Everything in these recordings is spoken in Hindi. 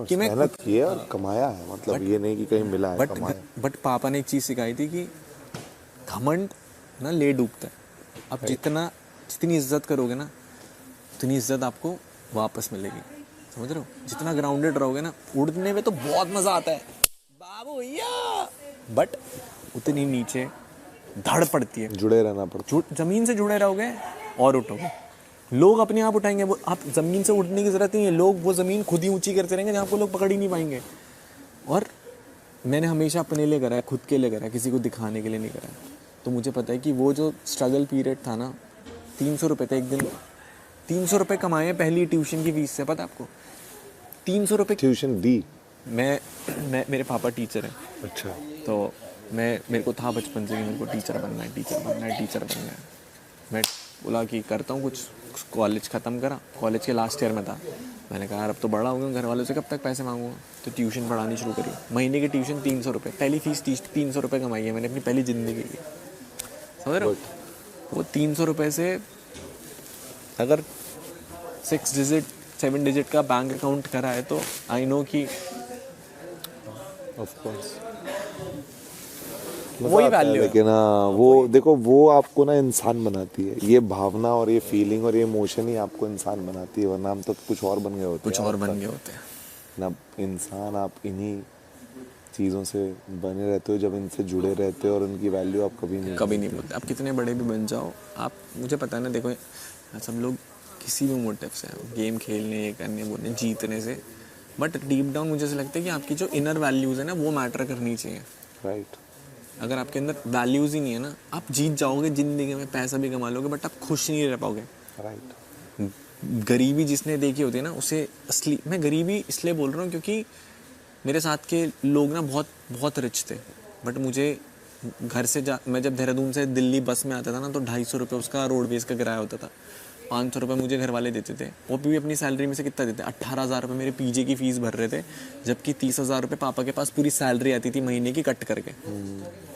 कि मैं मेहनत की है और कमाया है, मतलब ये नहीं कि कहीं मिला है, कमाया। बट पापा ने एक चीज़ सिखाई थी कि घमंड ना ले डूबता है। आप जितनी इज्जत करोगे ना, उतनी इज्जत आपको वापस मिलेगी, समझ रहे हो? जितना ग्राउंडेड रहोगे ना, उड़ने में तो बहुत मज़ा आता है बाबू भैया, बट उतनी नीचे धड़ पड़ती है। जुड़े रहना पड़ता ज़मीन से जुड़े रहोगे और उठोगे, लोग अपने आप उठाएंगे। वो आप ज़मीन से उठने की ज़रूरत नहीं है, लोग वो ज़मीन खुद ही ऊंची करते रहेंगे जहाँ को लोग पकड़ ही नहीं पाएंगे। और मैंने हमेशा अपने लिए करा है, खुद के लिए करा है, किसी को दिखाने के लिए नहीं करा है। तो मुझे पता है कि वो जो स्ट्रगल पीरियड था ना, 300 रुपये थे एक दिन, 300 रुपये कमाए पहली ट्यूशन की फीस से, पता आपको? 300 रुपये ट्यूशन दी। मैं मेरे पापा टीचर हैं। अच्छा। तो मेरे को था बचपन से कि मेरे को टीचर बनना है। मैं बोला कि करता हूँ कुछ। कॉलेज ख़त्म करा, कॉलेज के लास्ट ईयर में था। मैंने कहा यार अब तो बड़ा हो गया, घर वालों से कब तक पैसे मांगूंगा, तो ट्यूशन पढ़ानी शुरू करी। महीने की ट्यूशन 300 रुपये, पहली फीस 300 रुपये कमाई है मैंने अपनी पहली ज़िंदगी की, समझ रहे हो? वो 300 रुपये से अगर 7 डिजिट का बैंक अकाउंट करा है तो आई नो कि ऑफ कोर्स वही वैल्यू है। लेकिन वो देखो, वो आपको ना इंसान बनाती है, ये भावना और ये फीलिंग और ये इमोशन ही आपको इंसान बनाती है, वरना हम तो कुछ और बन गए होते हैं ना। इंसान आप इन्हीं चीज़ों से बने रहते हो, जब इनसे जुड़े रहते हो, और उनकी वैल्यू आप कभी नहीं बोलते। आप कितने बड़े भी बन जाओ, आप, मुझे पता है ना, देखो सब लोग किसी भी मोटिव से, गेम खेलने, ये करने, बोलने, जीतने से, बट डीप डाउन मुझे ऐसा लगता है कि आपकी जो इनर वैल्यूज़ है ना, वो मैटर करनी चाहिए। राइट। अगर आपके अंदर वैल्यूज़ ही नहीं है ना, आप जीत जाओगे ज़िंदगी में, पैसा भी कमा लोगे, बट आप खुश नहीं रह पाओगे। राइट। गरीबी जिसने देखी होती है ना, उसे असली, मैं गरीबी इसलिए बोल रहा हूँ क्योंकि मेरे साथ के लोग ना बहुत बहुत रिच थे, बट मुझे घर से मैं जब देहरादून से दिल्ली बस में आता था ना, तो 250 रुपये उसका रोडवेज का किराया होता था। 500 रुपये मुझे घर वाले देते थे, वो भी अपनी सैलरी में से कितना देते? 18,000 रुपये मेरे पीजी की फ़ीस भर रहे थे, जबकि 30,000 रुपये पापा के पास पूरी सैलरी आती थी महीने की कट करके।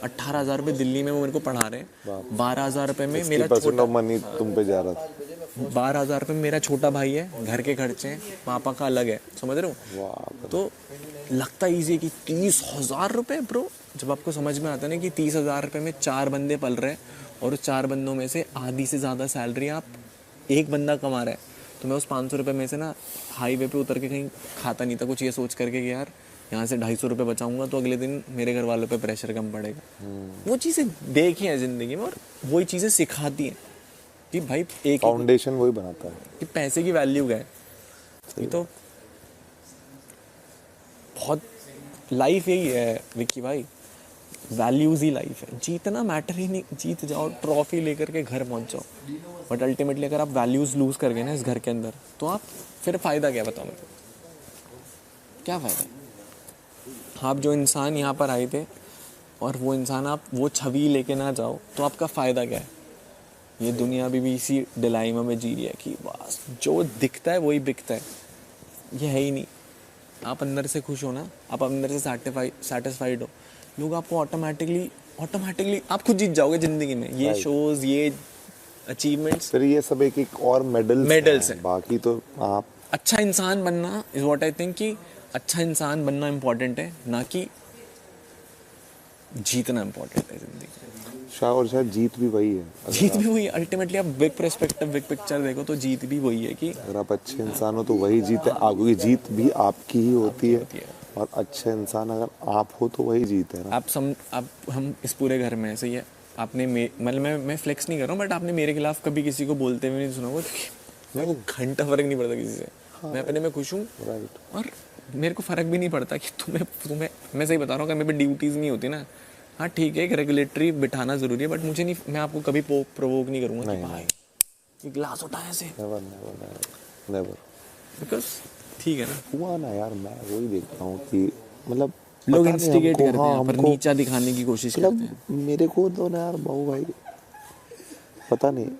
18,000 रुपये दिल्ली में वो मेरे को पढ़ा रहे हैं। 12,000 रुपये में मेरा छोटा मनी तुम पे जा रहा था। 12,000 रुपये में मेरा छोटा भाई है, घर के खर्चे हैं, पापा का अलग है, समझ रहे हो? तो लगता ईजी है कि 30,000 रुपये ब्रो, जब आपको समझ में आता है ना कि 30,000 रुपये में 4 बंदे पल रहे हैं, और उस 4 बंदों में से आधी से ज़्यादा सैलरी आप एक बंदा कमा रहा है, तो मैं उस 500 रुपये में से ना हाईवे पे उतर के कहीं खाता नहीं था, कुछ ये सोच करके कि यार यहाँ से 250 रुपये बचाऊंगा तो अगले दिन मेरे घर वालों पे प्रेशर कम पड़ेगा। वो चीज़ें देखी हैं ज़िंदगी में, और वही चीज़ें सिखाती हैं कि भाई एक फाउंडेशन वही बनाता है कि पैसे की वैल्यू क्या है। ये तो बहुत, लाइफ यही है विक्की भाई, वैल्यूज़ ही लाइफ है। जीतना मैटर ही नहीं, जीत जाओ, ट्रॉफी लेकर के घर पहुंच जाओ, बट अल्टीमेटली अगर आप वैल्यूज़ लूज़ कर गए ना इस घर के अंदर, तो आप फिर फ़ायदा क्या, बताओ मेरे को, क्या फ़ायदा? आप जो इंसान यहाँ पर आए थे, और वो इंसान आप वो छवि लेके ना जाओ, तो आपका फ़ायदा क्या है? ये दुनिया अभी भी इसी डिलाइमा में जी रही है कि बस जो दिखता है वही बिकता है। ये है ही नहीं। आप अंदर से खुश हो ना, आप अंदर से सेटिस्फाइड हो, लोग आपको ऑटोमेटिकली आप खुद जीत जाओगे ज़िंदगी में। ये शोज़, ये अचीवमेंट्स, फिर ये सब एक और मेडल्स हैं। बाकी तो आप अच्छा इंसान बनना इज़ व्हाट आई थिंक, कि अच्छा इंसान बनना इम्पोर्टेंट है, ना कि जीतना इम्पोर्टेंट है ज़िंदगी में। शायद जीत भी वही है। जीत भी वही है अल्टीमेटली। आप बिग पर्सपेक्टिव, बिग पिक्चर देखो तो जीत भी वही है कि अगर आप अच्छे इंसान हो तो वही जीत है, क्योंकि जीत भी आपकी ही होती है, और अच्छे इंसान अगर आप हो तो वही जीत है ना। हम इस पूरे घर में ऐसे ही है। आपने मतलब मैं फ्लेक्स नहीं कर रहा हूँ, बट आपने मेरे खिलाफ कभी किसी को बोलते हुए नहीं सुना होगा, क्योंकि मेरे को घंटा फ़र्क नहीं पड़ता किसी से। मैं अपने में खुश हूँ, और मेरे को फ़र्क भी नहीं पड़ता कि तुम्हें मैं सही बता रहा हूँ, अगर मेरे पे ड्यूटीज़ नहीं होती ना, हाँ ठीक है, एक रेगुलेटरी बिठाना ज़रूरी है, बट मुझे नहीं, मैं आपको कभी प्रोवोक नहीं करूँगा कि भाई ये ग्लास उठाया ऐसे, नेवर, बिकॉज ठीक है ना, हुआ ना यार। मैं वही देखता हूँ कि मतलब लोग इंस्टिगेट करते हैं, पर नीचा दिखाने की कोशिश करते हैं। मेरे को तो ना यार बाबू भाई, पता नहीं,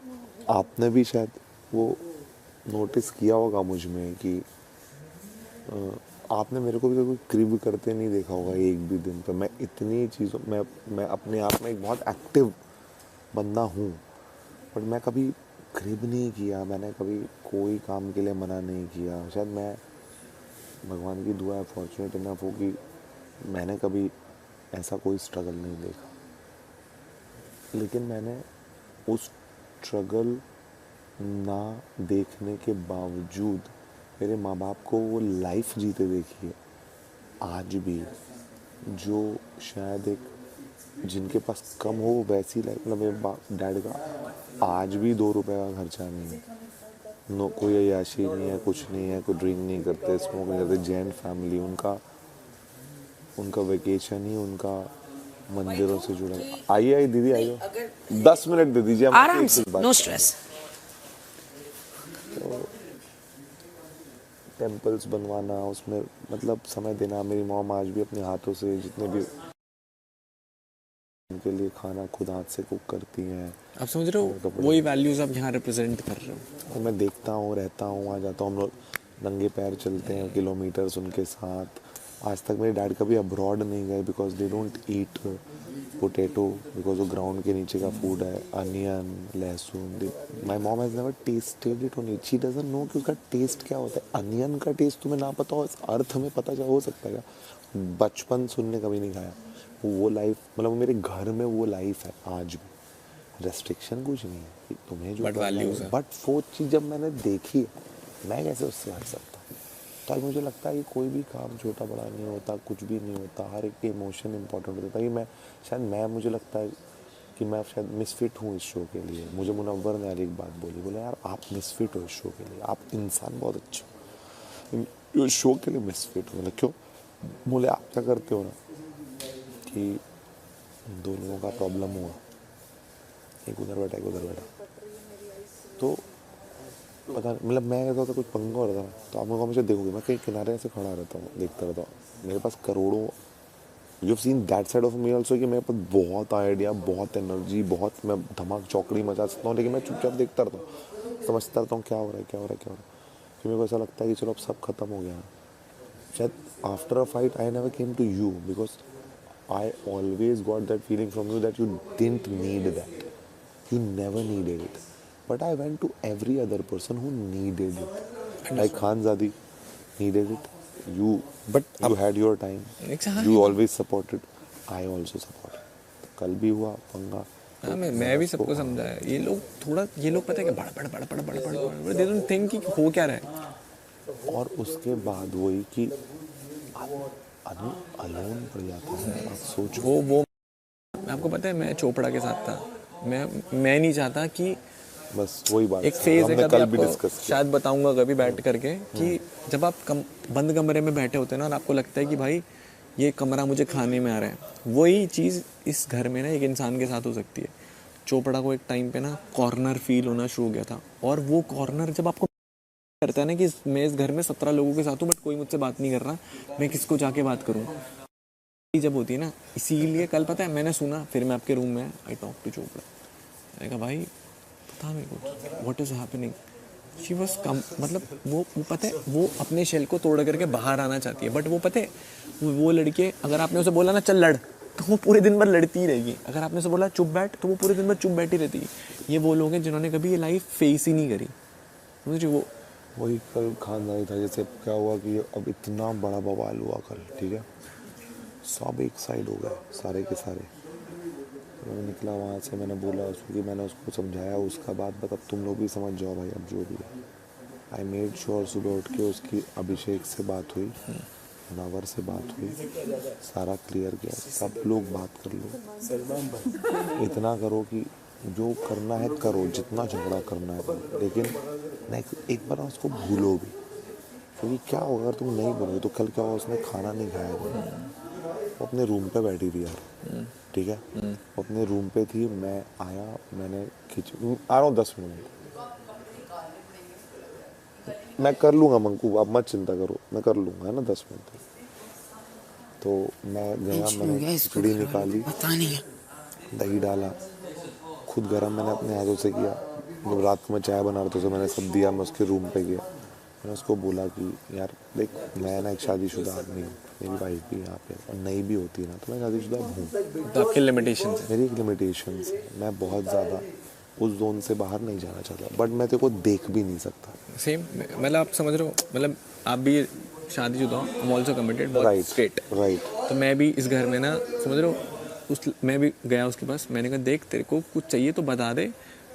आपने भी शायद वो नोटिस किया होगा मुझ में कि आपने मेरे को भी कोई क्रिब करते नहीं देखा होगा एक भी दिन पे। मैं इतनी चीज़ों मैं अपने आप में एक बहुत एक्टिव बंदा हूँ, बट मैं कभी क्रिब नहीं किया, मैंने कभी कोई काम के लिए मना नहीं किया। शायद मैं भगवान की दुआ है, फॉर्चुनेट इनफ हो कि मैंने कभी ऐसा कोई स्ट्रगल नहीं देखा, लेकिन मैंने उस स्ट्रगल ना देखने के बावजूद मेरे माँ बाप को वो लाइफ जीते देखी है आज भी, जो शायद एक जिनके पास कम हो वैसी लाइफ। मतलब मेरे डैड का आज भी 2 रुपए का खर्चा नहीं है, नो कोई अय्याशी नहीं है, कुछ नहीं है, कोई ड्रिंक नहीं करते, स्मोक नहीं करते, जैन फैमिली, उनका वेकेशन ही उनका मंदिरों से जुड़ा। आइए आइए दीदी आइए, 10 मिनट दे दीजिए आराम से, नो स्ट्रेस। टेम्पल्स बनवाना, उसमें मतलब समय देना। मेरी मॉम आज भी अपने हाथों से जितने भी उनके लिए खाना खुद हाथ से कुक करती हैं। आप समझ रहे हो, वही वैल्यूज आप यहाँ रिप्रेजेंट कर रहे हो। और मैं देखता हूँ, रहता हूँ, आ जाता हूँ, हम लोग नंगे पैर चलते हैं किलोमीटर्स उनके साथ। आज तक मेरे डैड कभी अब्रॉड नहीं गए because they don't eat potato, because वो ग्राउंड के नीचे का फूड है, अनियन, लहसुन। My mom has never tested it on it, she doesn't know कि उसका टेस्ट क्या होता है। अनियन का टेस्ट तुम्हें ना पता हो, इस अर्थ में पता हो सकता है क्या? बचपन सुनने कभी नहीं खाया। वो लाइफ, मतलब मेरे घर में वो लाइफ है आज भी। रेस्ट्रिक्शन कुछ नहीं है कि तुम्हें जो बट वैल्यूज है। बट वो चीज़ जब मैंने देखी, मैं कैसे उससे हट सकता हूँ? तो आज मुझे लगता है कि कोई भी काम छोटा बड़ा नहीं होता, कुछ भी नहीं होता, हर एक इमोशन इंपॉर्टेंट होता है। कि मुझे लगता है कि मैं शायद मिसफिट हूँ इस शो के लिए। मुझे मुनव्वर ने यार एक बात बोली, बोले यार आप मिसफिट हो इस शो के लिए, आप इंसान बहुत अच्छे हो, इस शो के लिए मिसफिट हो। मतलब क्यों? बोले आप क्या करते हो ना कि 2 लोगों का प्रॉब्लम हुआ, एक उधर बैठा एक उधर बैठा, तो पता नहीं, मतलब मैं कहता था कुछ पंगा हो रहा था, तो आप लोग हमेशा देखोगे मैं कहीं किनारे ऐसे खड़ा रहता हूँ, देखता रहता हूँ। मेरे पास करोड़ों, you have seen that side of me also, कि मेरे पास बहुत आइडिया, बहुत एनर्जी, बहुत मैं धमाक चौकड़ी मचा सकता हूँ, लेकिन मैं चुपचाप देखता रहता हूँ, समझता रहता हूँ क्या हो रहा है क्या हो रहा है क्या हो रहा है। फिर मेरे को ऐसा लगता है कि चलो अब सब खत्म हो गया। शायद after a fight I never came to you because I always got that feeling from you that you didn't need that. You never needed it. But I went to every other person who needed it. Like Khanzadi needed it. You had your time. You always supported. I also supported. कल भी हुआ पंगा। हाँ, मैं भी सबको समझाया। ये लोग पता है कि बड़ दे डोंट थिंक कि हो क्या रहा है। और उसके बाद वही कि अलोन पड़ जाता है। आप सोचो, वो आपको पता है, मैं चोपड़ा के साथ था। मैं नहीं चाहता कि बस वही बात एक फेज है, हमने कभी कल भी आपको डिस्कस किया। शायद बताऊंगा कभी बैठ करके, कि जब आप बंद कमरे में बैठे होते हैं ना, और आपको लगता है कि भाई ये कमरा मुझे खाने में आ रहा है, वही चीज़ इस घर में ना एक इंसान के साथ हो सकती है। चोपड़ा को एक टाइम पे ना कॉर्नर फील होना शुरू हो गया था, और वो कॉर्नर जब आपको करता है ना कि मैं इस घर में 17 लोगों के साथ हूँ, बट कोई मुझसे बात नहीं कर रहा, मैं किसको जाके बात करूँ, जब होती है ना। इसीलिए कल पता है मैंने सुना, फिर मैं आपके रूम में आई टॉक टू चोपड़ा, मैंने कहा भाई पता मेरे को what is happening. She was कम, मतलब वो पता है, वो अपने शेल को तोड़ करके बाहर आना चाहती है, बट वो पता है वो लड़के, अगर आपने उसे बोला ना चल लड़, तो वो पूरे दिन भर लड़ती ही रहेगी। अगर आपने उसे बोला चुप बैठ, तो वो पूरे दिन भर चुप बैठी रहती है। ये वो लोग हैं जिन्होंने कभी ये लाइफ फेस ही नहीं करी, समझ रहे हो? वही कल खानदानी था। जैसे क्या हुआ कि अब इतना बड़ा बवाल हुआ कल, ठीक है, सब एक साइड हो गए सारे के सारे। तो मैं निकला वहाँ से, मैंने बोला उसको कि मैंने उसको समझाया, उसका बात बता, अब तुम लोग भी समझ जाओ भाई, अब जो भी है। आई मेड श्योर सुबह उठ के उसकी अभिषेक से बात हुई, मुनव्वर से बात हुई, सारा क्लियर किया, सब लोग बात कर लो, इतना करो कि जो करना है करो, जितना झगड़ा करना है करो, लेकिन एक बार उसको भूलो भी, क्योंकि क्या होगा अगर तुम नहीं बोलोगे तो कल क्या होगा, उसने खाना नहीं खाया था, वो अपने रूम पे बैठी थी यार, ठीक है, वो अपने रूम पे थी, मैं आया, मैंने आ रहा हूँ 10 मिनट, मैं कर लूँगा मंकू, आप मत चिंता करो, मैं कर लूँगा, है ना 10 मिनट। तो मैं गया, मैंने खिचड़ी निकाली, दही डाला, खुद गरम मैंने अपने हाथों से किया। जब रात को मैं चाय बना रहा था तो मैंने सब दिया, मैं उसके रूम पे गया, मैंने उसको बोला कि यार देख, मैं ना एक शादीशुदा आदमी हूँ, मेरी वाइफ भी यहाँ पे, और नहीं भी होती ना तो मैं शादीशुदा हूँ, तो आपकी लिमिटेशन है, मेरी एक लिमिटेशन है, मैं बहुत ज़्यादा उस जोन से बाहर नहीं जाना चाहता, बट मैं तेरे को देख भी नहीं सकता। सेम, मतलब आप समझ रहे हो, मतलब आप भी शादीशुदा हूँ, आई एम ऑल्सो कमिटेड, बहुत राइट स्ट्रेट। राइट तो मैं भी इस घर में ना, समझ रहे हो, मैं भी गया उसके पास, मैंने कहा देख तेरे को कुछ चाहिए तो बता दे,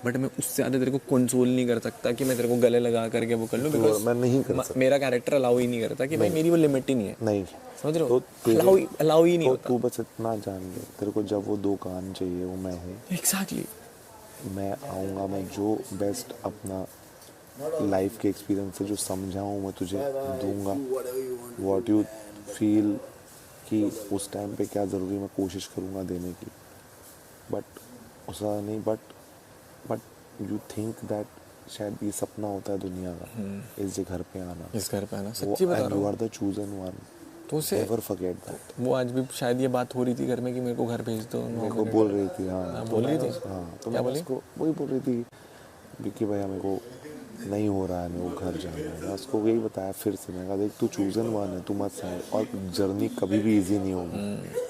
बट मैं उससे ज़्यादा तेरे को कंसोल नहीं कर सकता कि मैं तेरे को गले लगा करके वो कर लूँ, बिकॉज मैं नहीं कर सकता। मेरा कैरेक्टर अलाउ ही नहीं करता कि भाई मेरी वो लिमिट ही नहीं है, नहीं समझ रहे तो हो, अलाउ ही नहीं तो होता। तू बस इतना जान ले, तेरे को जब वो 2 कान चाहिए वो मैं हूँ, एग्जैक्टली। मैं आऊँगा, मैं जो बेस्ट अपना लाइफ के एक्सपीरियंस से जो समझा हूँ मैं तुझे दूंगा। व्हाट यू फील कि उस टाइम पे क्या ज़रूरी, मैं कोशिश करूँगा देने की, बट उसका नहीं, बट यू थिंक दैट शायद ये सपना होता है दुनिया का, इस घर पे आना, इस घर पे आना, सच्ची बता रहा यू हूँ। आर द चूजन वन, तो उसे नेवर फॉरगेट दैट। वो आज भी शायद ये बात हो रही थी घर में कि मेरे को घर भेज दो, मेरे को बोल रही थी, हाँ बोल रही थी। हाँ, तो क्या मैं बोली? उसको वही बोल रही थी कि भैया मेरे को नहीं हो रहा है, मेरे को घर जाना है। मैं उसको यही बताया फिर से, मैं कहा देख तू चूजन वन है, तू मत समझ, और जर्नी कभी भी इजी नहीं होगी,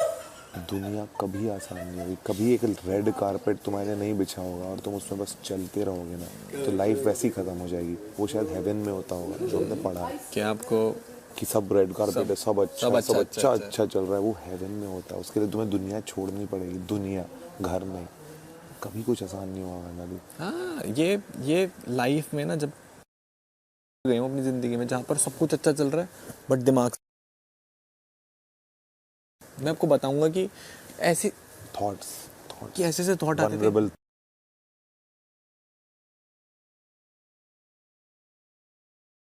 दुनिया कभी आसान नहीं होगी, कभी एक रेड कारपेट तुम्हारे लिए नहीं बिछा होगा और तुम उसमें बस चलते रहोगे ना, तो लाइफ वैसी ख़त्म हो जाएगी। वो शायद हेवन में होता होगा जो हमने पढ़ा है कि आपको कि सब रेड कारपेट है, सब अच्छा अच्छा चल रहा है, वो हेवन में होता है। उसके लिए तुम्हें दुनिया छोड़नी पड़ेगी, दुनिया, घर नहीं, कभी कुछ आसान नहीं होगा नदी। हाँ, ये लाइफ में ना, जब गए हूँ अपनी ज़िंदगी में जहाँ पर सब कुछ अच्छा चल रहा है बट दिमाग, मैं आपको बताऊंगा कि ऐसे थॉट्स कि ऐसे थॉट आते थे, वनरेबल,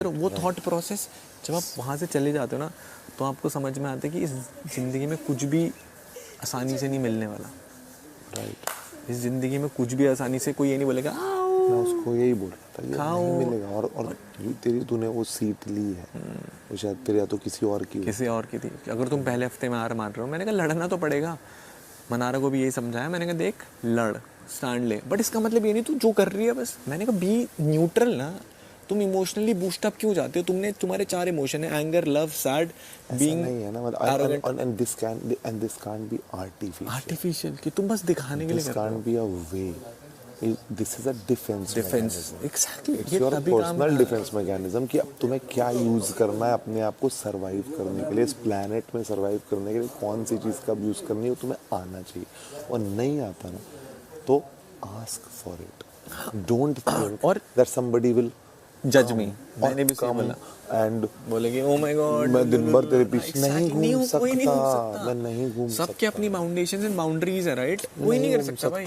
वो थॉट प्रोसेस जब आप वहाँ से चले जाते हो ना, तो आपको समझ में आता है कि इस ज़िंदगी में कुछ भी आसानी से नहीं मिलने वाला। राइट। इस ज़िंदगी में कुछ भी आसानी से कोई ये नहीं बोलेगा मैं उसको यही बोल रहा था, ये खाओ। नहीं मिलेगा, और तूने वो सीट ली है, वो शायद फिर या तो किसी और की हो। किसी और की थी। अगर तुम पहले हफ्ते में हार मान रहे हो, मैंने कहा लड़ना तो पड़ेगा। मनारा को भी यही समझाया, मैंने कहा देख लड़, स्टैंड ले, बट इसका मतलब ये नहीं तू जो कर रही है बस, मैंने कहा बी न्यूट्रल ना। तुम इमोशनली बूस्ट अप क्यों जाते हो? तुम्हारे 4 इमोशन है, एंगर, लव, सैड, बीइंग, नहीं है ना, arrogant, and this can't be artificial, artificial, कि तुम बस दिखाने के लिए this कर रहे हो। can't be a way, this is a defense mechanism. Exactly, It's ये your तभी काम personal defense mechanism कि अब तुम्हें क्या यूज करना है अपने आप को सरवाइव करने के लिए, इस प्लेनेट में सरवाइव करने के लिए कौन सी चीज़ का यूज करनी है वो तुम्हें आना चाहिए, और नहीं आता ना तो ask for it, don't think और दैट somebody will जज मी, मैंने भी सही बोला, एंड बोलेगी ओ माय गॉड मैं दिन भर तेरे पीछे नहीं घूम कोई नहीं घूम सकता, सकता, मैं नहीं घूम सबके अपनी फाउंडेशंस एंड बाउंड्रीज है, राइट? कोई नहीं कर सकता भाई।